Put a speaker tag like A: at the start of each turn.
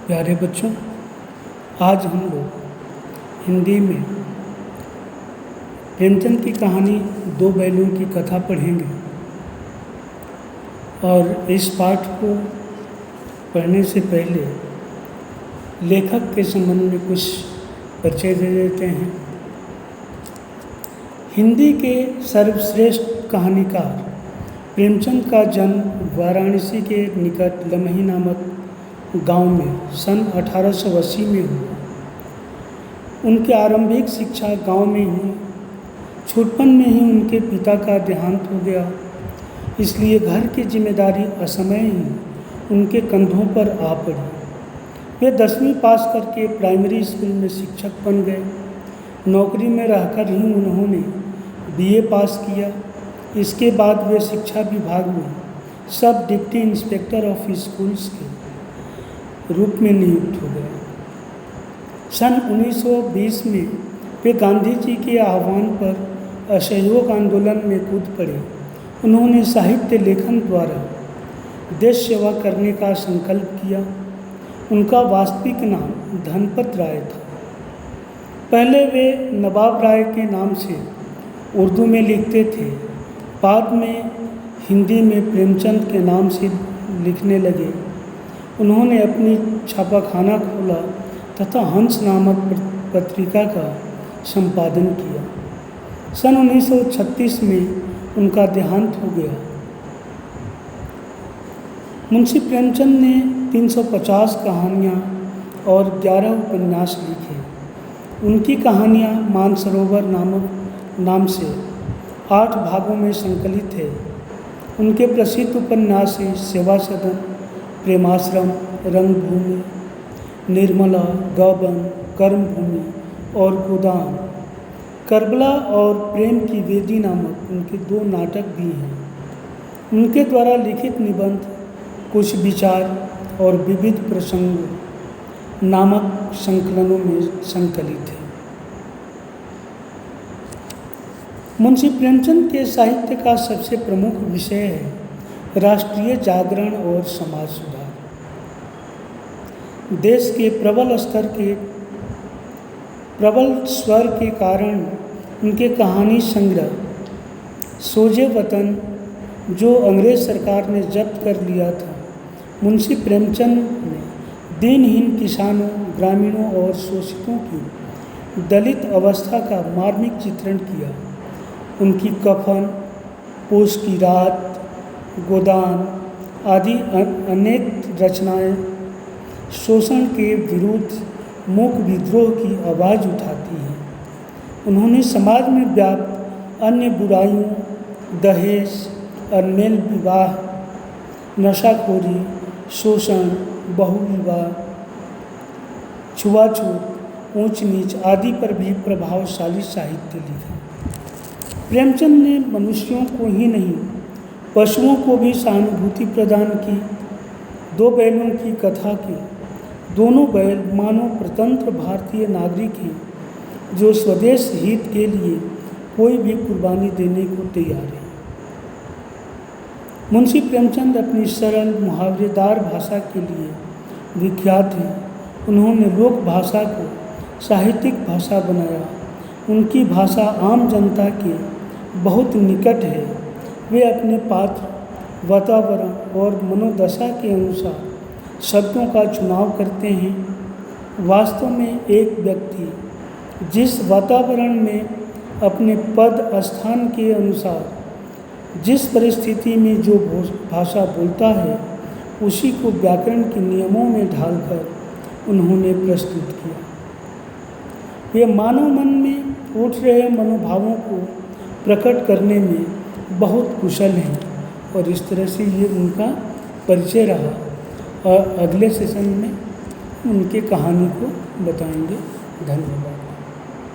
A: प्यारे बच्चों, आज हम लोग हिंदी में प्रेमचंद की कहानी दो बैलों की कथा पढ़ेंगे। और इस पाठ को पढ़ने से पहले लेखक के संबंध में कुछ परिचय दे देते हैं। हिंदी के सर्वश्रेष्ठ कहानीकार प्रेमचंद का जन्म वाराणसी के निकट लमही नामक गांव में सन 1880 में हुआ। उनकी आरंभिक शिक्षा गांव में ही। छुटपन में ही उनके पिता का देहांत हो गया, इसलिए घर की जिम्मेदारी असमय ही उनके कंधों पर आ पड़ी। वे 10वीं पास करके प्राइमरी स्कूल में शिक्षक बन गए। नौकरी में रहकर ही उन्होंने बीए पास किया। इसके बाद वे शिक्षा विभाग में सब डिप्टी इंस्पेक्टर ऑफ स्कूल्स के रूप में नियुक्त हो गए। सन 1920 में वे गांधी जी के आह्वान पर असहयोग आंदोलन में कूद पड़े। उन्होंने साहित्य लेखन द्वारा देश सेवा करने का संकल्प किया। उनका वास्तविक नाम धनपत राय था। पहले वे नवाब राय के नाम से उर्दू में लिखते थे, बाद में हिंदी में प्रेमचंद के नाम से लिखने लगे। उन्होंने अपनी छापाखाना खोला तथा हंस नामक पत्रिका का संपादन किया। सन 1936 में उनका देहांत हो गया। मुंशी प्रेमचंद ने 350 कहानियाँ और 11 उपन्यास लिखे। उनकी कहानियाँ मानसरोवर नाम से 8 भागों में संकलित है। उनके प्रसिद्ध उपन्यास हैं सेवा सदन, प्रेमाश्रम, रंगभूमि, निर्मला, गबन, कर्मभूमि और गोदान। करबला और प्रेम की वेदी नामक उनके 2 नाटक भी हैं। उनके द्वारा लिखित निबंध कुछ विचार और विविध प्रसंग नामक संकलनों में संकलित है। मुंशी प्रेमचंद के साहित्य का सबसे प्रमुख विषय है राष्ट्रीय जागरण और समाज सुधार। देश के प्रबल स्वर के कारण उनके कहानी संग्रह सोजे वतन, जो अंग्रेज सरकार ने जब्त कर लिया था, मुंशी प्रेमचंद ने दीनहीन किसानों, ग्रामीणों और शोषितों की दलित अवस्था का मार्मिक चित्रण किया। उनकी कफन, पोष की रात, गोदान आदि अनेक रचनाएं शोषण के विरुद्ध मूक विद्रोह की आवाज़ उठाती हैं। उन्होंने समाज में व्याप्त अन्य बुराइयों, दहेज, अनमेल विवाह, नशाखोरी, शोषण, बहुविवाह, छुआछूत, ऊंच नीच आदि पर भी प्रभावशाली साहित्य लिखा। प्रेमचंद ने मनुष्यों को ही नहीं, पशुओं को भी सहानुभूति प्रदान की। 2 बैलों की कथा के दोनों बैल मानव स्वतंत्र भारतीय नागरिक हैं, जो स्वदेश हित के लिए कोई भी कुर्बानी देने को तैयार है। मुंशी प्रेमचंद अपनी सरल मुहावरेदार भाषा के लिए विख्यात हैं। उन्होंने लोक भाषा को साहित्यिक भाषा बनाया। उनकी भाषा आम जनता के बहुत निकट है। वे अपने पात्र, वातावरण और मनोदशा के अनुसार शब्दों का चुनाव करते हैं। वास्तव में एक व्यक्ति जिस वातावरण में अपने पद स्थान के अनुसार जिस परिस्थिति में जो भाषा बोलता है, उसी को व्याकरण के नियमों में ढालकर उन्होंने प्रस्तुत किया। वे मानव मन में उठ रहे मनोभावों को प्रकट करने में बहुत कुशल हैं। और इस तरह से ये उनका परिचय रहा। और अगले सेशन में उनके कहानी को बताएंगे। धन्यवाद।